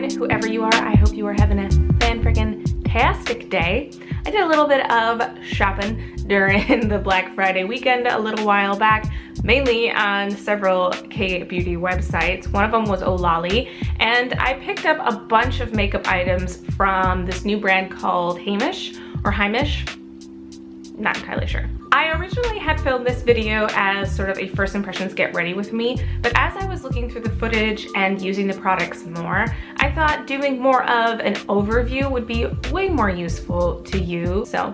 everyone, whoever you are. I hope you are having a fan-friggin-tastic day. I did a little bit of shopping during the Black Friday weekend a little while back, mainly on several K-beauty websites. One of them was Ohlolly, and I picked up a bunch of makeup items from this new brand called Heimish or Heimish. Not entirely sure. I originally had filmed this video as sort of a first impressions get ready with me, but as I was looking through the footage and using the products more, I thought doing more of an overview would be way more useful to you. So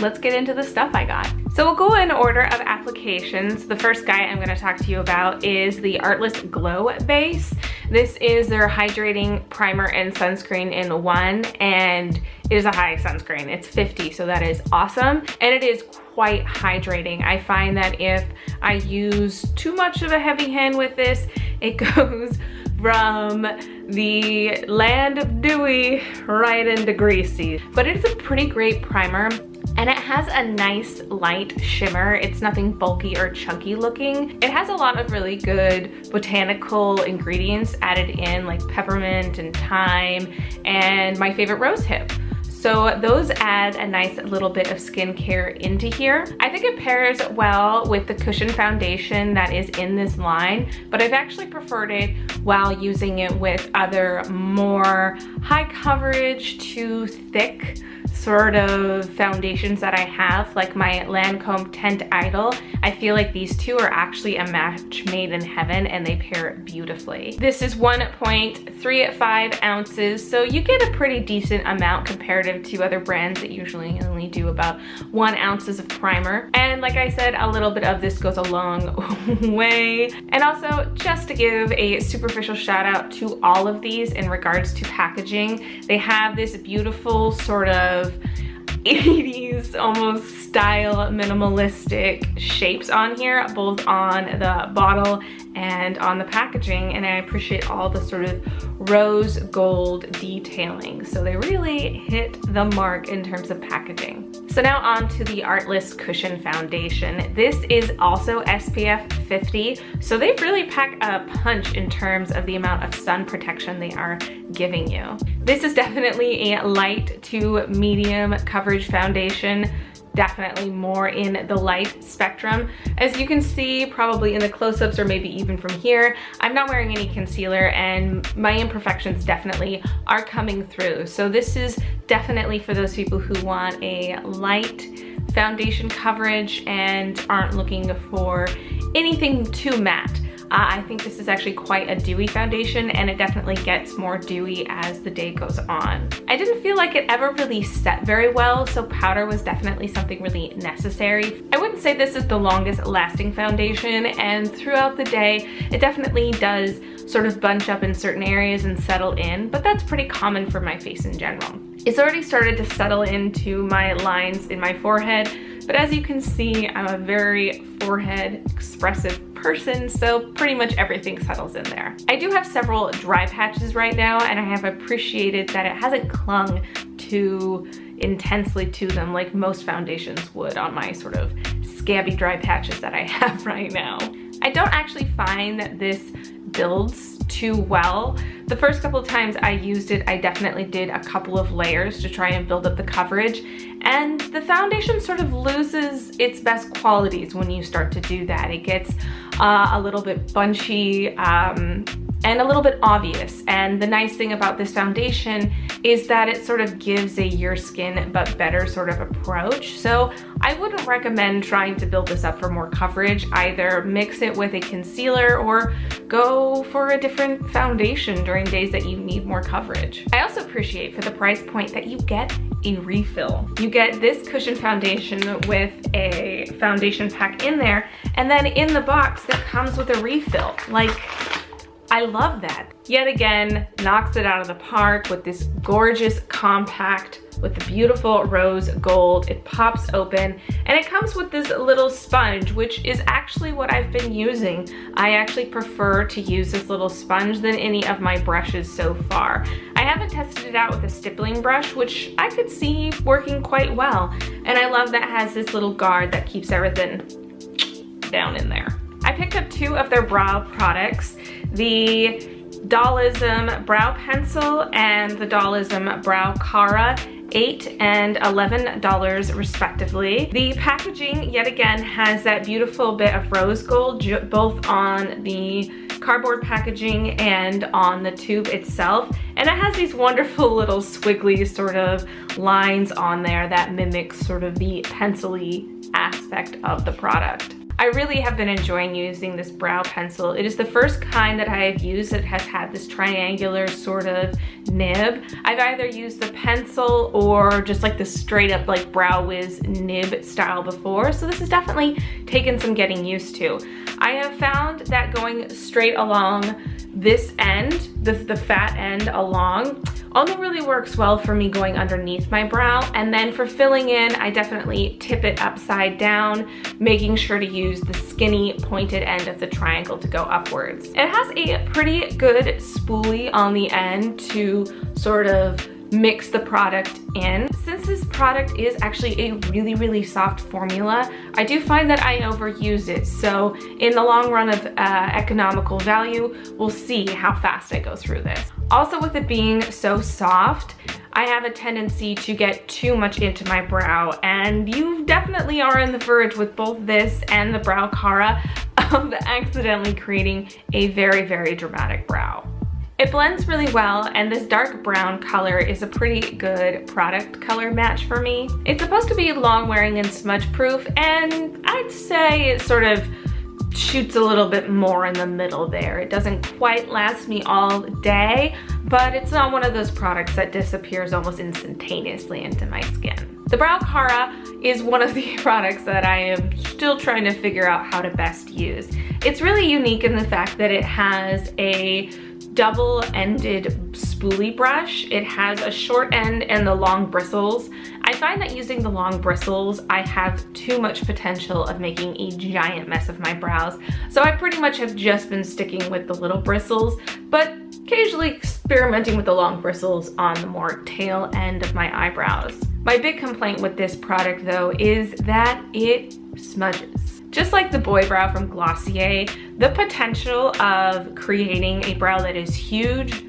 let's get into the stuff I got. So we'll go in order of applications. The first guy I'm going to talk to you about is the Artless Glow Base. This is their hydrating primer and sunscreen in one, and it is a high sunscreen. It's 50, so that is awesome. And it is quite hydrating. I find that if I use too much of a heavy hand with this, it goes from the land of dewy right into greasy. But it's a pretty great primer, and it has a nice light shimmer. It's nothing bulky or chunky looking. It has a lot of really good botanical ingredients added in, like peppermint and thyme and my favorite rose hip. So those add a nice little bit of skincare into here. I think it pairs well with the cushion foundation that is in this line, but I've actually preferred it while using it with other more high coverage to thick sort of foundations that I have, like my Lancome Tint Idol. I feel like these two are actually a match made in heaven, and they pair beautifully. This is 1.35 ounces, so you get a pretty decent amount comparative to other brands that usually only do about 1 ounce of primer. And like I said, a little bit of this goes a long way. And also, just to give a superficial shout out to all of these in regards to packaging, they have this beautiful sort of 80s almost style minimalistic shapes on here, both on the bottle and on the packaging, and I appreciate all the sort of rose gold detailing. So they really hit the mark in terms of packaging. So now on to the Artless Cushion Foundation. This is also SPF 50, so they really pack a punch in terms of the amount of sun protection they are giving you. This is definitely a light to medium coverage foundation, definitely more in the light spectrum. As you can see probably in the close-ups or maybe even from here, I'm not wearing any concealer and my imperfections definitely are coming through. So this is definitely for those people who want a light foundation coverage and aren't looking for anything too matte. I think this is actually quite a dewy foundation, and it definitely gets more dewy as the day goes on. I didn't feel like it ever really set very well, so powder was definitely something really necessary. I wouldn't say this is the longest lasting foundation, and throughout the day, it definitely does sort of bunch up in certain areas and settle in, but that's pretty common for my face in general. It's already started to settle into my lines in my forehead, but as you can see, I'm a very forehead expressive person, so pretty much everything settles in there. I do have several dry patches right now, and I have appreciated that it hasn't clung too intensely to them like most foundations would on my sort of scabby dry patches that I have right now. I don't actually find that this builds too well. The first couple of times I used it, I definitely did a couple of layers to try and build up the coverage, and the foundation sort of loses its best qualities when you start to do that. It gets a little bit bunchy and a little bit obvious. And the nice thing about this foundation is that it sort of gives a your skin but better sort of approach. So I wouldn't recommend trying to build this up for more coverage. Either mix it with a concealer or go for a different foundation during days that you need more coverage. I also appreciate for the price point that you get a refill. You get this cushion foundation with a foundation pack in there, and then in the box that comes with a refill. Like, I love that. Yet again, knocks it out of the park with this gorgeous compact with the beautiful rose gold. It pops open and it comes with this little sponge, which is actually what I've been using. I actually prefer to use this little sponge than any of my brushes so far. I haven't tested it out with a stippling brush, which I could see working quite well. And I love that it has this little guard that keeps everything down in there. I picked up 2 of their brow products. The Dollism Brow Pencil and the Dollism Brow Cara, $8 and $11 respectively. The packaging, yet again, has that beautiful bit of rose gold, both on the cardboard packaging and on the tube itself. And it has these wonderful little squiggly sort of lines on there that mimics sort of the pencil-y aspect of the product. I really have been enjoying using this brow pencil. It is the first kind that I have used that has had this triangular sort of nib. I've either used the pencil or just like the straight up like Brow Wiz nib style before, so this has definitely taken some getting used to. I have found that going straight along this end, the fat end along, only really works well for me going underneath my brow, and then for filling in, I definitely tip it upside down, making sure to use the skinny pointed end of the triangle to go upwards. It has a pretty good spoolie on the end to sort of mix the product in. Since this product is actually a really soft formula, I do find that I overuse it. So in the long run of economical value, we'll see how fast I go through this. Also, with it being so soft, I have a tendency to get too much into my brow, and you definitely are on the verge with both this and the Brow Cara of accidentally creating a very dramatic brow. It blends really well, and this dark brown color is a pretty good product color match for me. It's supposed to be long wearing and smudge proof, and I'd say it sort of shoots a little bit more in the middle there. It doesn't quite last me all day, but it's not one of those products that disappears almost instantaneously into my skin. The Brow Cara is one of the products that I am still trying to figure out how to best use. It's really unique in the fact that it has a double-ended spoolie brush. It has a short end and the long bristles. I find that using the long bristles, I have too much potential of making a giant mess of my brows. So I pretty much have just been sticking with the little bristles, but occasionally experimenting with the long bristles on the more tail end of my eyebrows. My big complaint with this product though is that it smudges. Just like the Boy Brow from Glossier, the potential of creating a brow that is huge,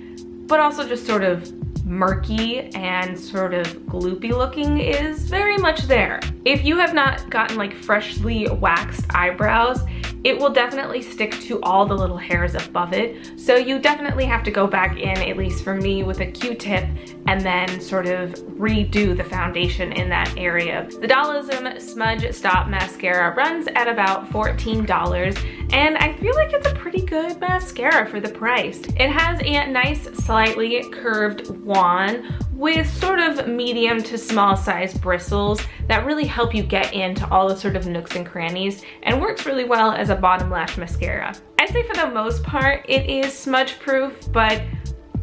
but also just sort of murky and sort of gloopy looking is very much there. If you have not gotten like freshly waxed eyebrows, it will definitely stick to all the little hairs above it. So you definitely have to go back in, at least for me, with a Q-tip and then sort of redo the foundation in that area. The Dollism Smudge Stop Mascara runs at about $14, and I feel like it's a pretty good mascara for the price. It has a nice slightly curved wand with sort of medium to small size bristles that really help you get into all the sort of nooks and crannies, and works really well as a bottom lash mascara. I'd say for the most part it is smudge proof, but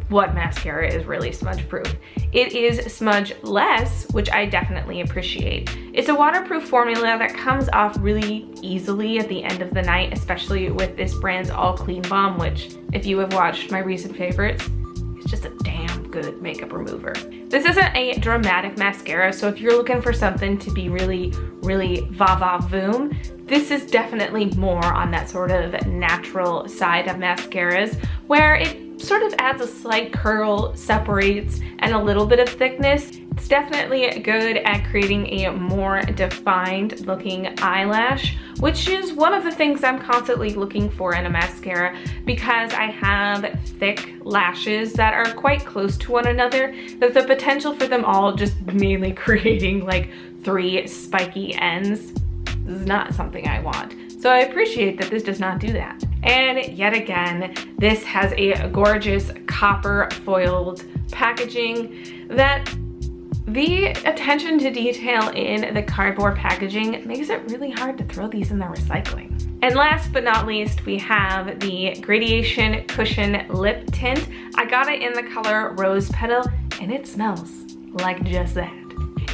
what mascara is really smudge proof? It is smudge less, which I definitely appreciate. It's a waterproof formula that comes off really easily at the end of the night, especially with this brand's All Clean Balm, which if you have watched my recent favorites, it's just a damn good makeup remover. This isn't a dramatic mascara, so if you're looking for something to be really va-va-voom, this is definitely more on that sort of natural side of mascaras, where it sort of adds a slight curl, separates, and a little bit of thickness. It's definitely good at creating a more defined looking eyelash, which is one of the things I'm constantly looking for in a mascara, because I have thick lashes that are quite close to one another, that the potential for them all just mainly creating like 3 spiky ends is not something I want. So I appreciate that this does not do that. And yet again, this has a gorgeous copper foiled packaging that the attention to detail in the cardboard packaging makes it really hard to throw these in the recycling. And last but not least, we have the Gradation Cushion Lip Tint. I got it in the color Rose Petal, and it smells like just that.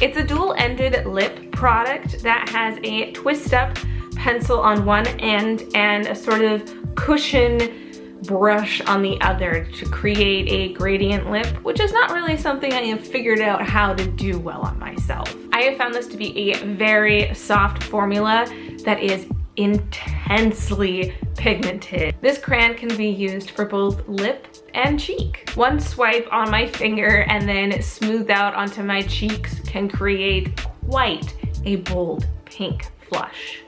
It's a dual-ended lip product that has a twist-up pencil on one end and a sort of cushion brush on the other to create a gradient lip, which is not really something I have figured out how to do well on myself. I have found this to be a very soft formula that is intensely pigmented. This crayon can be used for both lip and cheek. One swipe on my finger and then smooth out onto my cheeks can create quite a bold pink flush.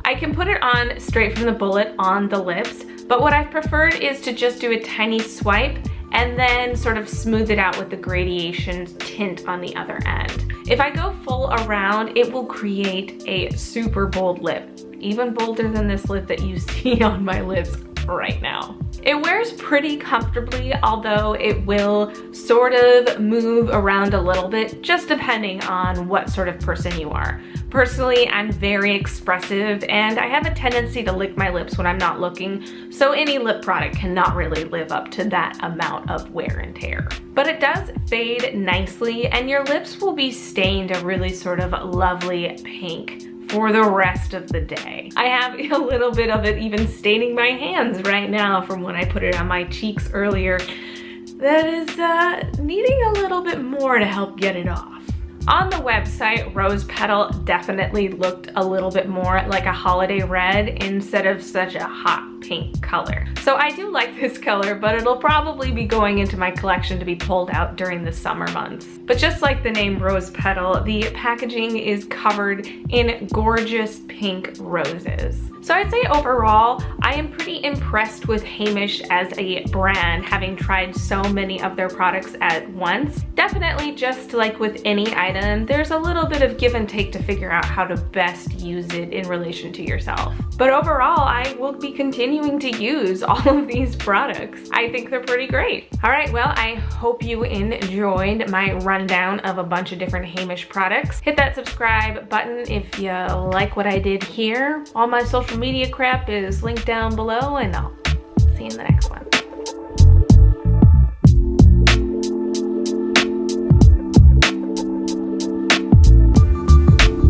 I can put it on straight from the bullet on the lips, but what I've preferred is to just do a tiny swipe and then sort of smooth it out with the Gradation tint on the other end. If I go full around, it will create a super bold lip, even bolder than this lip that you see on my lips right now. It wears pretty comfortably, although it will sort of move around a little bit, just depending on what sort of person you are. Personally, I'm very expressive and I have a tendency to lick my lips when I'm not looking, so any lip product cannot really live up to that amount of wear and tear. But it does fade nicely and your lips will be stained a really sort of lovely pink for the rest of the day. I have a little bit of it even staining my hands right now from when I put it on my cheeks earlier. That is needing a little bit more to help get it off. On the website, Rose Petal definitely looked a little bit more like a holiday red instead of such a hot pink color. So I do like this color, but it'll probably be going into my collection to be pulled out during the summer months. But just like the name Rose Petal, the packaging is covered in gorgeous pink roses. So I'd say overall, I am pretty impressed with Heimish as a brand, having tried so many of their products at once. Definitely, just like with any item, there's a little bit of give and take to figure out how to best use it in relation to yourself. But overall, I will be continuing to use all of these products. I think they're pretty great. All right, well, I hope you enjoyed my rundown of a bunch of different Heimish products. Hit that subscribe button if you like what I did here. All my social media crap is linked down below, and I'll see you in the next one.